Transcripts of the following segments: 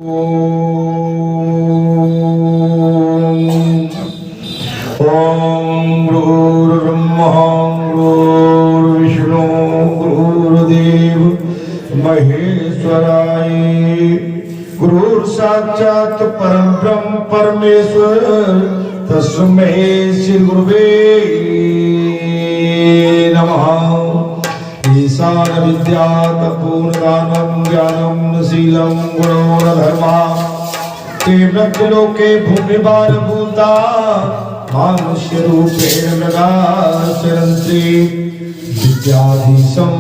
ओम गुरुर्ब्रह्मा गुरुर्विष्णु गुरुर्देव महेश्वराय गुरुर् साक्षात् परम ब्रह्म परमेश्वर तस्मै श्री गुरुवे नमः। ईशान विद्यात् पूर्णदानं ज्ञानं शीलं गुणोर्धर्मः ते मृत्युलोके भूमिभारभूता मानुष्य रूपेण नगाचरन्ति विद्याधीशं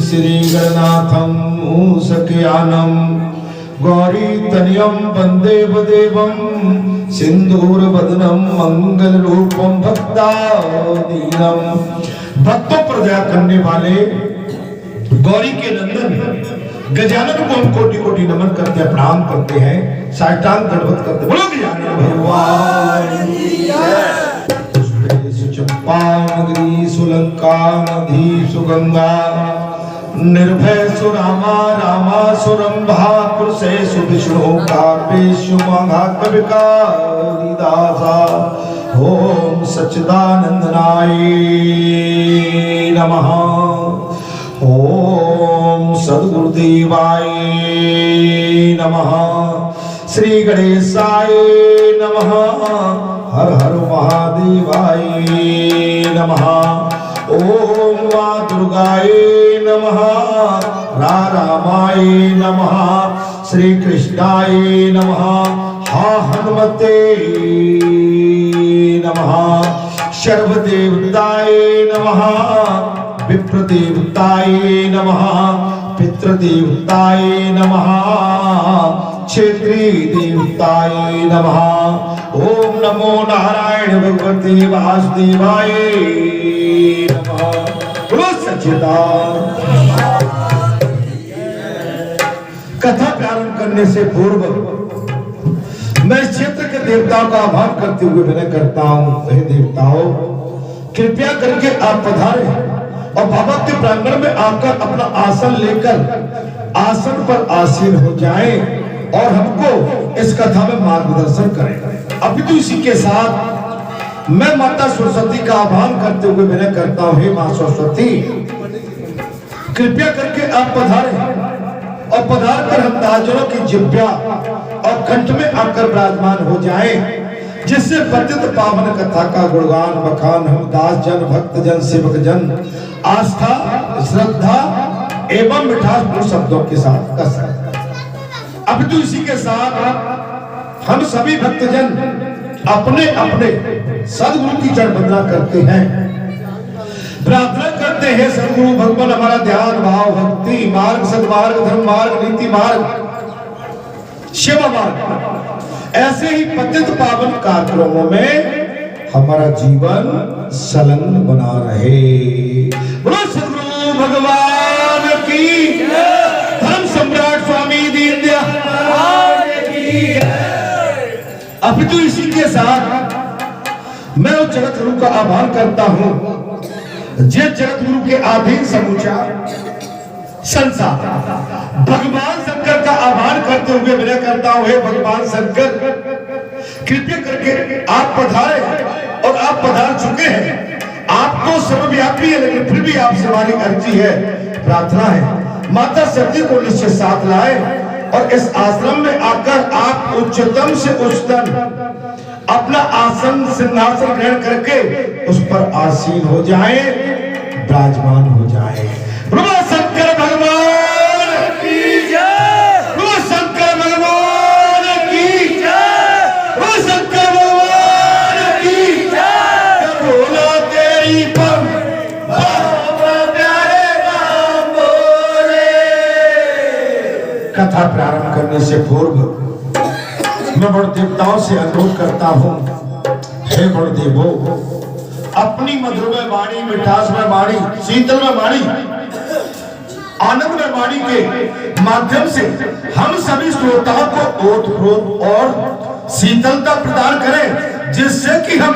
श्रीगणनाथं मूषकयानं गौरीतनयं वन्दे देवं सिंदूरवदनं मंगलरूपं भक्तादीनं। भक्तों पर दया करने वाले गौरी के नंदन गजानन को हम कोटि कोटि नमन करते हैं, प्रणाम करते हैं, साष्टांग दंडवत करते। बोलो गजानन भगवान की जय। सुचंपा नगरी सुलंका नदी सुगंगा निर्भय सुरामा रामा सुरंभा कुरुसे सुविष्णु कापेशु मंगा कविकारिदासा। ओम सच्चिदानंदनाय नमः। ओम सद्गुरुदेवाय नमः। श्री गणेशाय नमः। हर हर महादेवाय नमः। ओम मां दुर्गाय नमः। रामाय नमः। श्री कृष्णाय नमः। हा हनुमते नमः। सर्वदेवताय नमः। विप्रदेवताय नमः। पितृदेवताय नमः। क्षेत्रीय देवताय नमः। ओम नमो नारायण भगवते वासुदेवाय नमः। बोलो सच्चिदानंद। कथा प्रारंभ करने से पूर्व मैं इस क्षेत्र के देवताओं का आभार करते हुए विनय करता हूं। हे देवताओं, कृपया करके आप पधारें और बाबा के प्रांगण में आकर अपना आसन लेकर आसन पर आसीन हो जाएं और हमको इस कथा में मार्गदर्शन करें। अभी तो इसी के साथ मैं माता सरस्वती का आह्वान करते हुए विनय करता हूं। हे मां सरस्वती, कृपया करके आप पधारें और पधार कर हम दाजनों की जिह्वा और कंठ में आकर विराजमान हो जाएं, जिससे पतित पावन कथा का गुणगान बखान हम दास जन भक्त जन सेवक जन आस्था श्रद्धा एवं मिठासपूर्ण शब्दों के साथ कर सकते। अब तो इसी के साथ हम सभी भक्तजन अपने अपने सदगुरु की चरण वंदना करते हैं, प्रार्थना करते हैं सदगुरु भगवान हमारा ध्यान भाव भक्ति मार्ग सदमार्ग धर्म मार्ग नीति मार्ग सेवा मार्ग ऐसे ही पतित पावन कार्यक्रमों में हमारा जीवन संलग्न बना रहे। बोलो सदगुरु भगवान की धर्म सम्राट स्वामी दीनदयाल की। अभी तो इसी के साथ मैं उस जगत गुरु का आह्वान करता हूं, जिस जगत गुरु के अधीन समूचा संसार भगवान शंकर का आह्वान करते हुए विनय करता हूं। हे भगवान शंकर, कृपया करके आप पधारे और आप पधार चुके हैं। आप तो सर्वव्यापी है, लेकिन फिर भी आपसे हमारी अर्जी है, प्रार्थना है, माता शक्ति को निश्चय साथ लाए और इस आश्रम में आकर आप उच्चतम से उच्चतम अपना आसन सिंहासन ग्रहण करके उस पर आसीन हो जाए, विराजमान हो जाए। बोलो शंकर भगवान की जय। बोलो शंकर भगवान की जय। बोलो शंकर भगवान की जय। बोलो तेरी पम प्यारे नाम बोले। कथा प्रारंभ करने से पूर्व मैं बड़ देवताओं से अनुरोध करता हूं, हे बड़ देवो, अपनी मधुरमय वाणी मिठासमय वाणी शीतलमय वाणी आनंदमय वाणी के माध्यम से हम सभी श्रोताओं को ओतप्रोत और शीतलता प्रदान करें, जिससे कि हम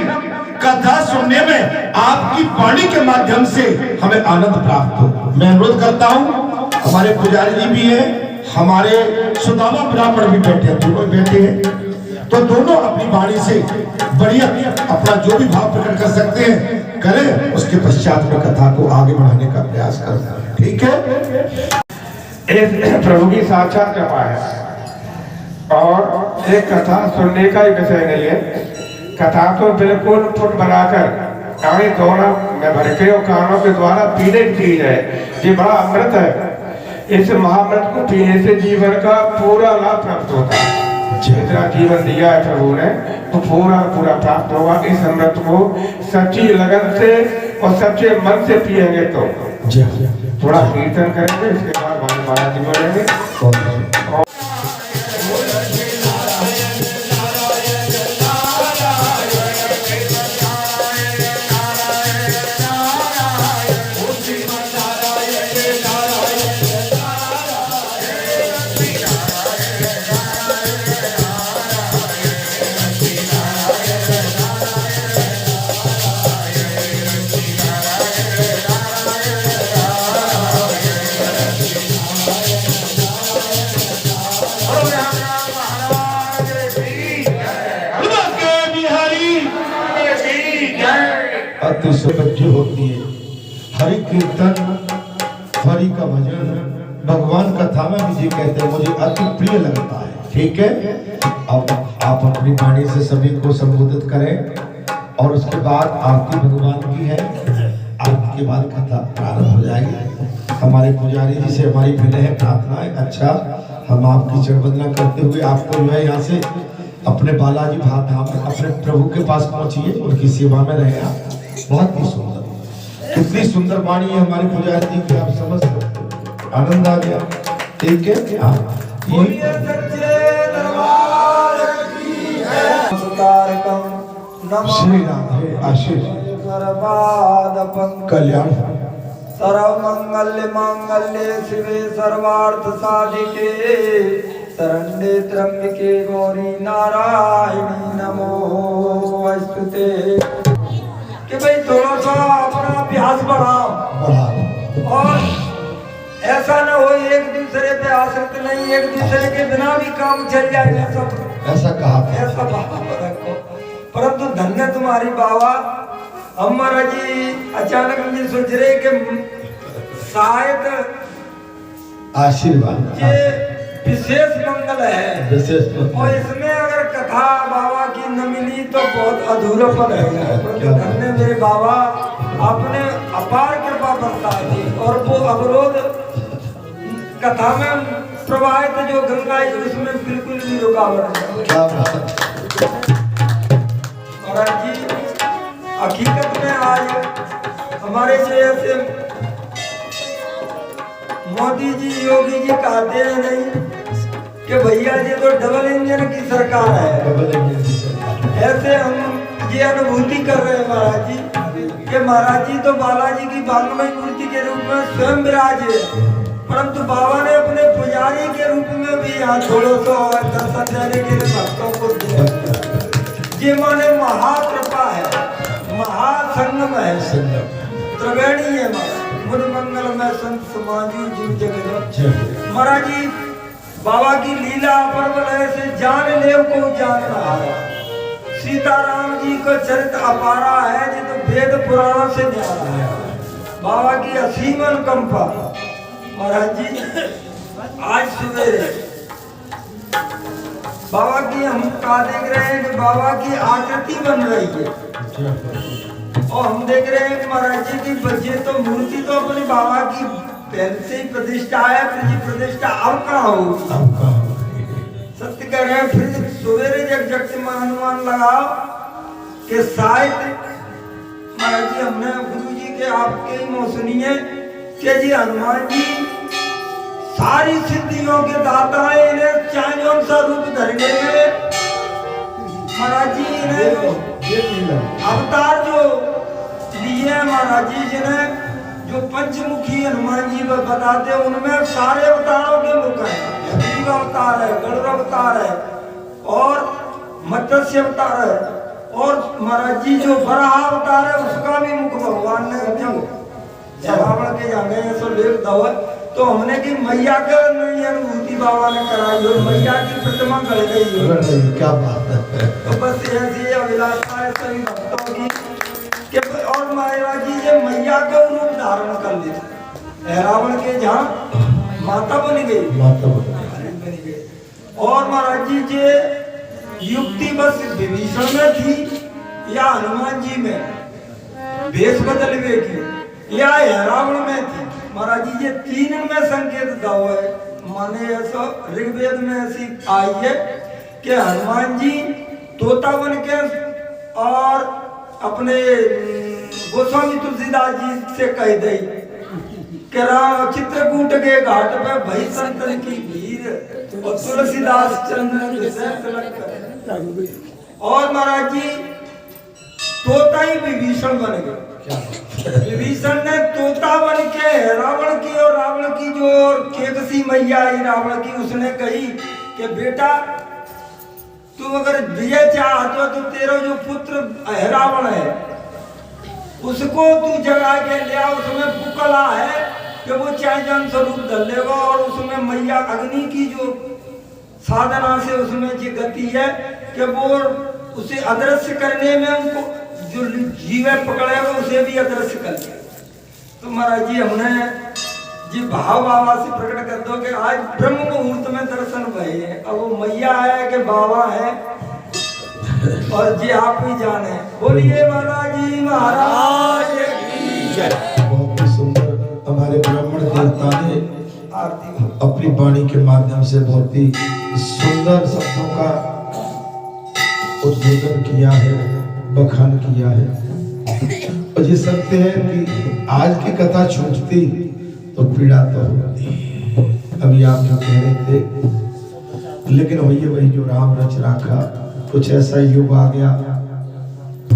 कथा सुनने में आपकी वाणी के माध्यम से हमें आनंद प्राप्त हो। मैं अनुरोध करता हूं, हमारे पुजारी जी भी है, हमारे सुदामा ब्राह्मण भी बैठे हैं, दोनों बैठे हैं। तो दोनों अपनी वाणी से बढ़िया अपना जो भी भाव प्रकट कर सकते हैं करें, उसके पश्चात में कथा को आगे बढ़ाने का प्रयास करना है। ठीक है, प्रभु की साक्षात कृपा है और एक कथा सुनने का ही विषय नहीं है। कथा तो बिल्कुल फुट बनाकर काने दोनों में भर के और कानों के द्वारा पीने की चीज है। ये बड़ा अमृत है। इस महाअमृत को पीने से जीवन का पूरा लाभ प्राप्त होता है। जितना जीवन दिया है प्रभु ने तो पूरा पूरा प्राप्त होगा। इस अमृत को सच्ची लगन से और सच्चे मन से पिएंगे तो थोड़ा कीर्तन करेंगे, इसके बाद महाराज जी बोलेंगे। बच्ची होती है हरि कीर्तन, हरि का भजन, भगवान कथा में भी जी कहते हैं मुझे अति प्रिय लगता है। ठीक है, अब आप अपनी वाणी से सभी को संबोधित करें और उसके बाद आरती भगवान की है। आरती के बाद कथा प्रारंभ हो जाएगी। हमारे पुजारी जी से हमारी विनय है, प्रार्थना है। अच्छा, हम आपकी चरण वंदना करते हुए आपको जो है यहाँ से अपने बालाजी भात धाम में अपने प्रभु के पास पहुंचिए, उनकी सेवा में रहे आप। बहुत ही सुंदर, कितनी सुंदर वाणी है हमारी पुजारी जी की, आप समझ सकते, आनंद आ गया। ठीक है, श्री राधे आशीष कल्याण। सर्व मंगल्य मांगल्य शिवे सर्वार्थ साधिके शरण्ये त्र्यंबके गौरी नारायणी नमोस्तुते। कि भाई थोड़ा सा अपना अभ्यास बढ़ाओ और ऐसा न हो एक दूसरे पे आश्रित नहीं, एक दूसरे के बिना भी काम चल जाए। ऐसा कहा, ऐसा भाव रखो। परंतु धन्य तुम्हारी बाबा, हमारा जी अचानक मुझे सोच रहे कि शायद आशीर्वाद ये विशेष मंगल है, विशेष और इसमें अगर कथा बाबा की न मिली तो बहुत अधूरापन है। धन्य मेरे बाबा, आपने अपार कृपा बरसाई थी और वो अवरोध कथा में प्रवाहित जो गंगा जी उसमें बिल्कुल भी रुकावट नहीं। महाराज जी, हकीकत में आज हमारे जैसे मोदी जी योगी जी कहते हैं नहीं कि भैया जी तो डबल इंजन की सरकार है। ऐसे हम ये अनुभूति कर रहे हैं महाराज जी कि महाराज जी तो बालाजी की बांगमय मूर्ति के रूप में स्वयं विराजे, परंतु बाबा ने अपने पुजारी के रूप में भी यहाँ थोड़ा सा दर्शन देने के लिए भक्तों को दिया। ये माने महाकृपा है, महासंगम है, त्रिवेणी है मुद मंगल में संत समाजी जीव जगत। महाराज जी बाबा की लीला परवल ऐसे जान लेव को जान रहा है। सीताराम जी का चरित्र अपारा है जी, तो वेद पुराण से न्यारा है। बाबा की असीम अनुकंपा। महाराज जी आज सवेरे बाबा की हम क्या देख रहे हैं कि बाबा की आकृति बन रही है, और हम देख रहे हैं कि महाराज जी की बच्चे तो मूर्ति तो अपने बाबा की पहले से ही प्रतिष्ठा है, फिर प्रतिष्ठा अब कहाँ होगी? सत्य कह रहे हैं। फिर सवेरे जग जग से अनुमान लगाओ कि शायद महाराज जी हमने गुरु जी के आपके ही मुँह सुनिए कि जी हनुमान जी सारी सिद्धियों के दाता है, इन्हें चाहे कौन सा रूप धरने में महाराज जी इन्हें अवतार जो लिए महाराज जी, जिन्हें जो पंचमुखी हनुमान जी बताते हैं उनमें सारे अवतारों के मुख हैं। शिव अवतार है, गरुड़ अवतार है और मत्स्य अवतार है, और महाराज जी जो वराह अवतार है उसका भी मुख भगवान ने रावण के जाने सो लेख दवा तो हमने की मैया का नहीं अनुभूति बाबा ने कराई हो, मैया की प्रतिमा गड़ गई हो। क्या बात है। तो बस ऐसी अभिलाषा है सभी भक्तों की कि और महाराज जी ये मैया का रूप धारण कर लेते, रावण के जहाँ माता बन गई, माता बन गई। और महाराज जी ये युक्ति बस विभीषण में थी या हनुमान जी में भेष बदलवे की या रावण में थी। महाराज जी ये तीन में संकेत दाव है, माने ऐसा ऋग्वेद में ऐसी आई है कि हनुमान जी तोता बन के और अपने गोस्वामी तुलसीदास जी से कह दई कि चित्रकूट के घाट पे भई संतन की भीड़ और तुलसीदास चंद्रन और महाराज जी तोता ही विभीषण बन गए। विभीषण ने तोता बन के रावण की और रावण की जो केकसी मैया आई रावण की, उसने कही कि बेटा तू अगर विजय चाहते हो तो तेरा जो पुत्र रावण है उसको तू जगा के ले आ, उसमें पुकला है कि वो चाहे जन स्वरूप धर लेगा और उसमें मैया अग्नि की जो साधना से उसमें जो गति है कि वो उसे अदृश्य करने में उनको जो जीव पकड़ेगा उसे भी अदृश्य कर दिया। तो महाराज जी हमने जी भाव बाबा से प्रकट कर दो कि आज ब्रह्म मुहूर्त में दर्शन भये हैं। अब वो मैया है कि बाबा है और जी आप ही जाने। बोलिए महाराज जी महाराज की जय। बहुत ही सुंदर हमारे ब्राह्मण देवता ने अपनी वाणी के माध्यम से बहुत ही सुंदर शब्दों का उद्बोधन किया है, बखान किया है। और ये सत्य है कि आज की कथा छूटती तो पीड़ा तो होती। अभी आप जो कह रहे थे, लेकिन वही जो राम रच राखा, कुछ ऐसा युग आ गया।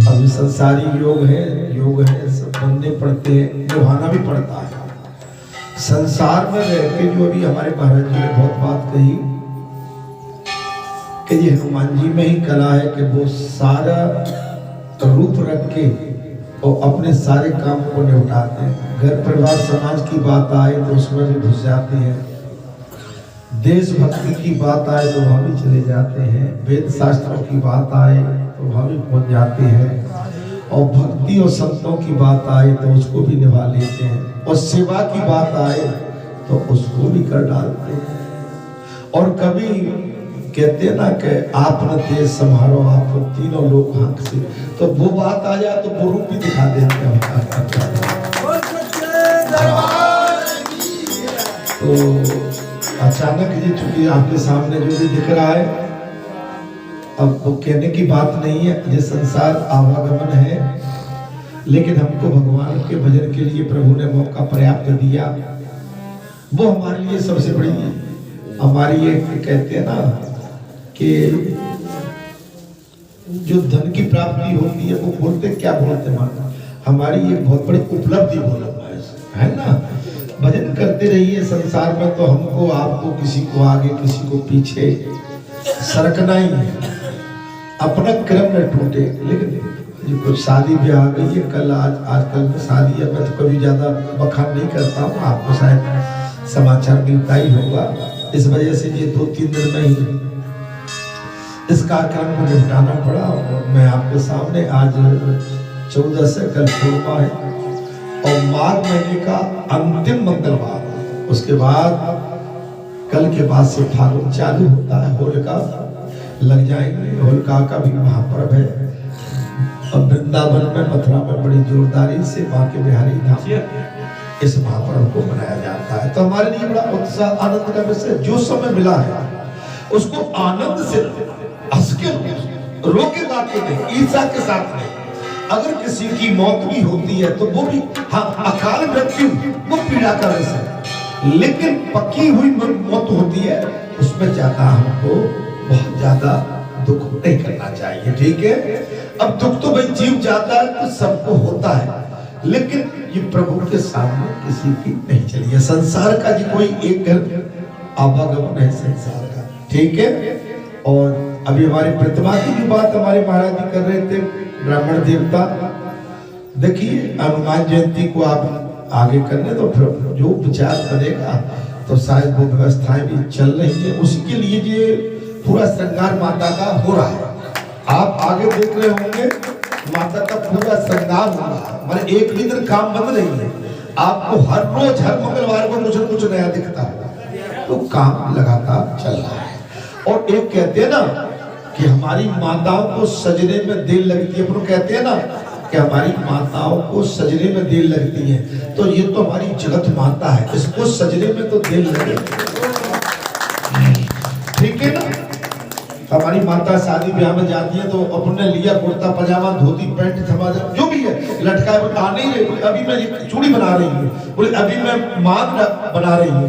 अभी संसारी योग है सब बनने पड़ते हैं, निभाना भी पड़ता है। संसार में रह के जो अभी हमारे महाराज जी ने बहुत बात कही कि ये हनुमान जी में ही कला है कि वो सारा रूप रख के और अपने सारे काम को निपटाते हैं। घर परिवार समाज की बात आए तो उसमें भी घुस जाते हैं, देशभक्ति की बात आए तो वहां भी चले जाते हैं, वेद शास्त्रों की बात आए तो वहां भी पहुंच जाते हैं, और भक्ति और संतों की बात आए तो उसको भी निभा लेते हैं, और सेवा की बात आए तो उसको भी कर डालते हैं। और कभी कहते हैं ना कि आप न तेज संभालो आप तीनों लोग हाथ से, तो वो बात आ जाए तो वो रूप भी दिखा देते हैं। तो अचानक ये चूंकि आपके सामने जो भी दिख रहा है, अब वो कहने की बात नहीं है, ये संसार आवागमन है, लेकिन हमको भगवान के भजन के लिए प्रभु ने मौका पर्याप्त दिया। वो हमारे लिए सबसे बड़ी हमारी ये कहते हैं ना कि जो धन की प्राप्ति होती है वो बोलते क्या बोलते मान, हमारी ये बहुत बड़ी उपलब्धि बोलना है ना। भजन करते रहिए संसार में, तो हमको आपको किसी को आगे किसी को पीछे सरकना ही है, अपना क्रम न टूटे। लेकिन कुछ शादी भी आ गई है, कल आजकल में शादी है, मैं तो कभी ज्यादा बखान नहीं करता हूँ, आपको शायद समाचार मिलता ही होगा। इस वजह से ये 2-3 दिन में ही इस कार्यक्रम को निपटाना पड़ा। और मैं आपके सामने आज 14 से कल पूर्णिमा है और माघ महीने का अंतिम मंगलवार, उसके बाद कल के बाद से फागुन चालू होता है, होलिका लग जाएंगे। होलिका का भी महापर्व है। अब वृंदावन में मथुरा में बड़ी जोरदारी से माँ के बिहारी धाम इस महापर्व को मनाया जाता है। तो हमारे लिए बड़ा उत्साह आनंद का विषय, जो समय मिला है उसको आनंद से हंस के रोके बातें नहीं, ईर्ष्या के साथ नहीं। अगर किसी की मौत भी होती है तो वो भी अकाल मृत्यु वो पीड़ा का विषय है, लेकिन पक्की हुई मौत होती है उसमें ज्यादा हमको बहुत ज्यादा दुख नहीं करना चाहिए। ठीक है, अब दुख तो भाई जीव जाता है तो सबको होता है, लेकिन ये प्रभु के सामने किसी की नहीं चलिए। संसार का जी कोई एक घर आवागमन है संसार का, ठीक है। और अभी हमारी प्रतिमा की जो बात हमारे महाराज जी कर रहे थे, ब्राह्मण देवता, देखिए हनुमान जयंती को आप आगे करने तो फिर जो विचार बनेगा तो शायद वो व्यवस्थाएं भी चल रही है, उसके लिए ये पूरा श्रृंगार माता का हो रहा है। आप आगे देख रहे होंगे माता का पूरा श्रृंगार हो रहा है, मतलब एक भी दिन काम बंद नहीं है। आपको हर रोज हर मंगलवार को कुछ न कुछ नया दिखता है, तो काम लगातार चल रहा है। और एक कहते हैं ना कि हमारी माताओं को सजने में देर लगती है, अपन कहते हैं ना कि हमारी माताओं को सजने में देर लगती है, तो ये तो हमारी जगत माता है, इसको सजने में तो देर लगे, ठीक है ना। हमारी माता शादी ब्याह में जाती है तो अपने लिया कुर्ता पजामा धोती पैंट थमा जो भी है लटका आ नहीं रही, अभी मैं चूड़ी बना रही हूँ, बोले अभी मैं मांग बना रही हूँ,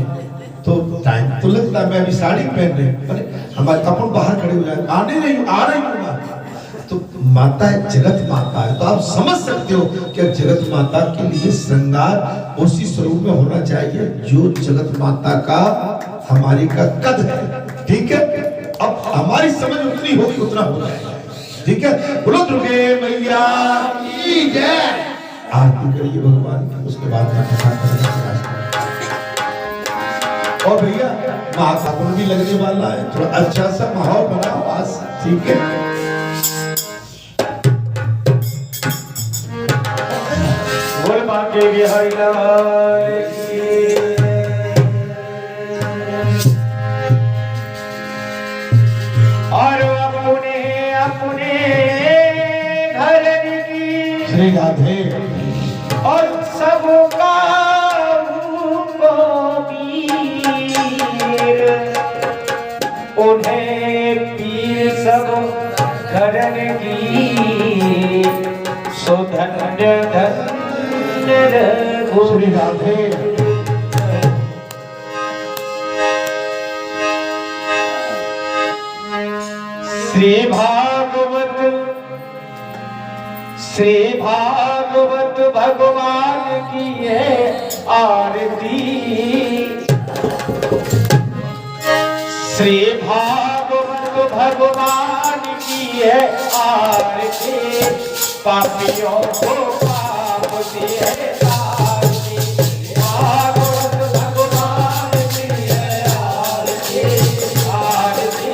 तो टाइम तो लगता है, मैं अभी साड़ी पहन रही हूँ, अरे हमारे अपन बाहर खड़े हो जाए, आ नहीं रही हूँ, आ रही हूँ। तो माता है, जगत माता है, तो आप समझ सकते हो कि जगत माता के लिए श्रृंगार उसी स्वरूप में होना चाहिए जो जगत माता का हमारी का कद है, ठीक है। अब हमारी समझ उतनी होगी उतना हो जाएगा, ठीक है। बोलो दुर्गे मैया की जय। आरती करिए भगवान की, उसके बाद में कथा करेंगे। और भैया महासावन भी लगने वाला है, थोड़ा अच्छा सा माहौल बनाओ आज, ठीक है। बोल बाके बिहारी लाल और अपने अपने घर की श्री राधे और सबका उन्हें पीर सब धरन की सो धन्य धन्य रघु। श्री राधे श्री भागवत भगवान की है आरती, श्री भागवत भगवान की है आरती, पापियों को पाप से है आरती, भागवत भगवान की है आरती, आरती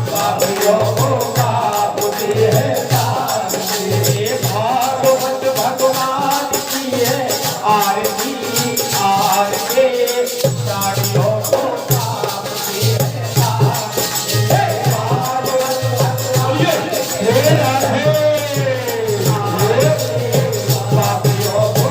पापियों को पाप से है आरती, भागवत भगवान की है आरती, आरती साड़ियों को पापियों को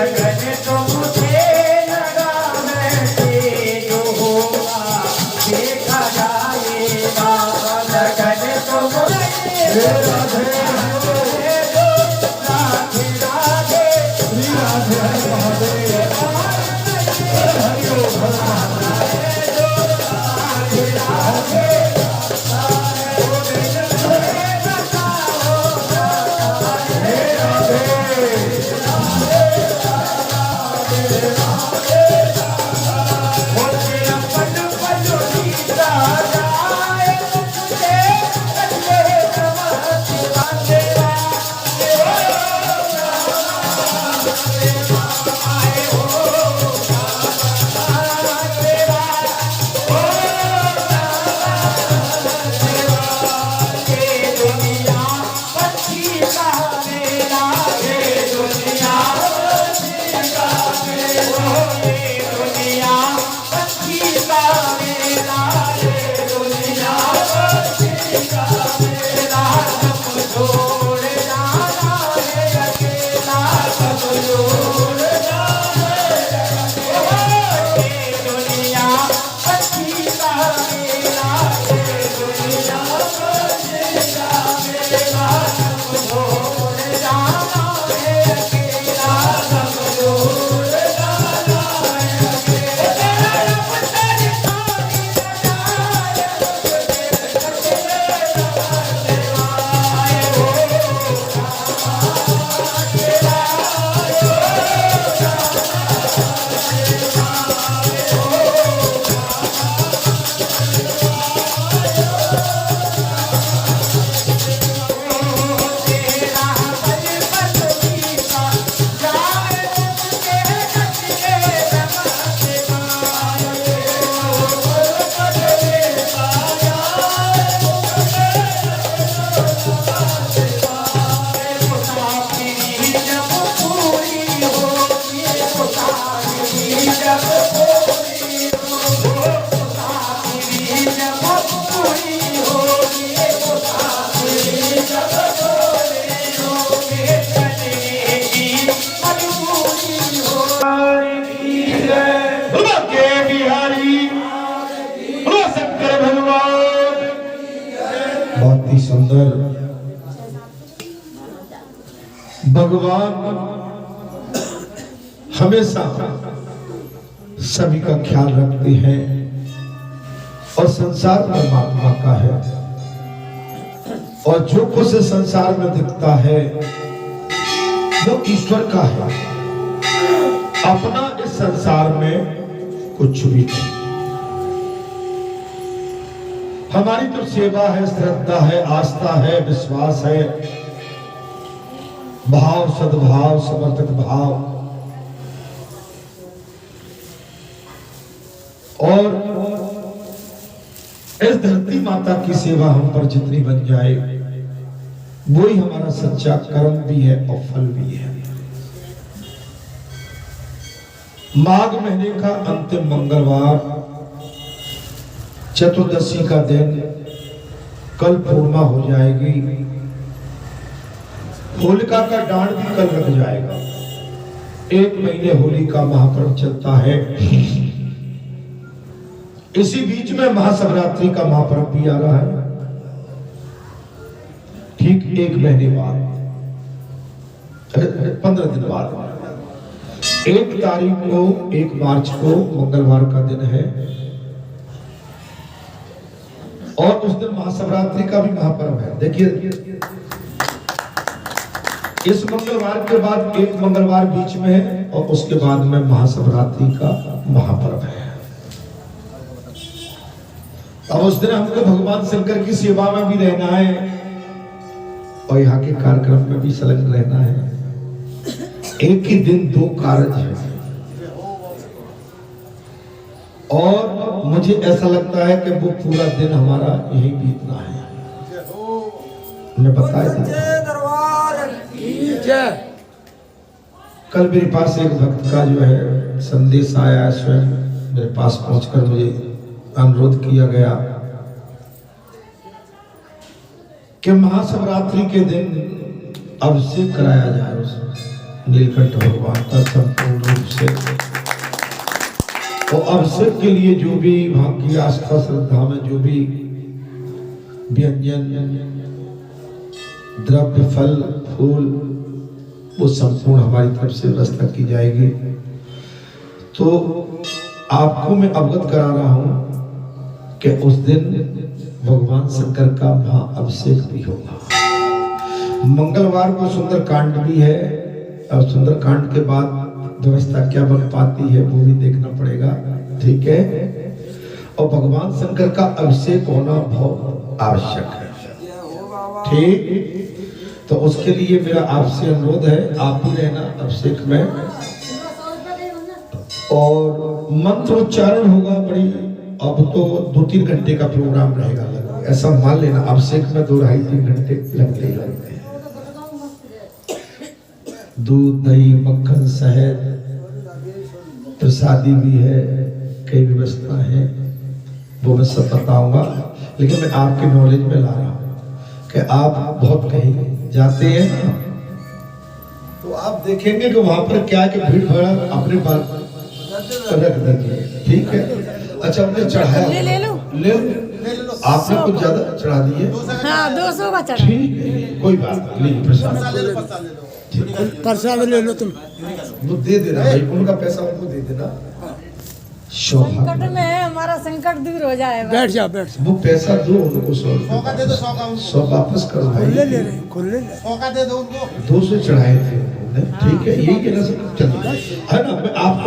लगन तो मुझे लगा मैं जो होगा देखा जाएगा लगन तो मुझे राधे बहुत ही सुंदर भगवान हमेशा सभी का ख्याल रखते हैं और संसार परमात्मा का है और जो कुछ संसार में दिखता है वो ईश्वर का है। अपना इस संसार में कुछ भी नहीं। हमारी तो सेवा है, श्रद्धा है, आस्था है, विश्वास है, भाव, सद्भाव, समर्पित भाव और इस धरती माता की सेवा हम पर जितनी बन जाए वो ही हमारा सच्चा कर्म भी है और फल भी है। माघ महीने का अंतिम मंगलवार चतुर्दशी का दिन, कल पूर्णिमा हो जाएगी। होलिका का डांड भी कल रख जाएगा। 1 महीने होली का महापर्व चलता है। इसी बीच में महाशिवरात्रि का महापर्व भी आ रहा है, ठीक 1 महीने बाद, 15 दिन बाद 1 तारीख को, 1 मार्च को मंगलवार का दिन है और उस दिन महाशिवरात्रि का भी महापर्व है। देखिए इस मंगलवार के बाद 1 मंगलवार बीच में है और उसके बाद में महाशिवरात्रि का महापर्व है। अब उस दिन हमको भगवान शंकर की सेवा में भी रहना है और यहाँ के कार्यक्रम में भी संलग्न रहना है। एक ही दिन 2 कार्य है और मुझे ऐसा लगता है कि वो पूरा दिन हमारा यही बीतना है। मैं बताया कल मेरे पास एक भक्त का जो है संदेश आया, स्वयं मेरे पास पहुंचकर मुझे अनुरोध किया गया कि महाशिवरात्रि के दिन अभिषेक कराया जाए उसमें। नीलकंठ भगवान का संपूर्ण रूप से। और अभिषेक के लिए जो भी वहां की आस्था श्रद्धा में जो भी व्यंजन द्रव्य फल फूल वो संपूर्ण हमारी तरफ से व्यवस्था की जाएगी। तो आपको मैं अवगत करा रहा हूं कि उस दिन भगवान शंकर का महाअभिषेक भी होगा। मंगलवार को सुंदर कांड भी है और सुंदर कांड के बाद व्यवस्था क्या बन पाती है वो भी देखना पड़ेगा, ठीक है। और भगवान शंकर का अभिषेक होना बहुत आवश्यक है, ठीक। तो उसके लिए मेरा आपसे अनुरोध है, आप भी रहना अभिषेक में और मंत्रोच्चारण होगा। बड़ी अब तो 2-3 घंटे का प्रोग्राम रहेगा लगभग, ऐसा मान लेना। अभिषेक में 2-2.5-3 घंटे लगते ही लगते हैं। दूध दही मक्खन शहद प्रसादी भी है, कई व्यवस्था है, वो मैं सब बताऊंगा। लेकिन मैं आपके नॉलेज में ला रहा हूँ कि आप बहुत कहीं जाते हैं ना, तो आप देखेंगे कि वहां पर क्या कि भीड़ भाड़ अपने बाल रख दीजिए, ठीक है। अच्छा उन्हें चढ़ाया ले लो आपने कुछ ज्यादा चढ़ा दिए। हाँ 200 का चढ़ा, ठीक है कोई बात नहीं, प्रसाद ले लो तुम। वो दे देना भाई, उनका पैसा उनको दे देना। संकट में है हमारा, संकट दूर हो जाए। बैठ जा बैठ जा। वो पैसा दो उनको, 100 वापस करो भाई। ले ले खुले 200 चढ़ाए थे उन्होंने, ठीक है। यही कहना सब चलिए है ना। मैं आपको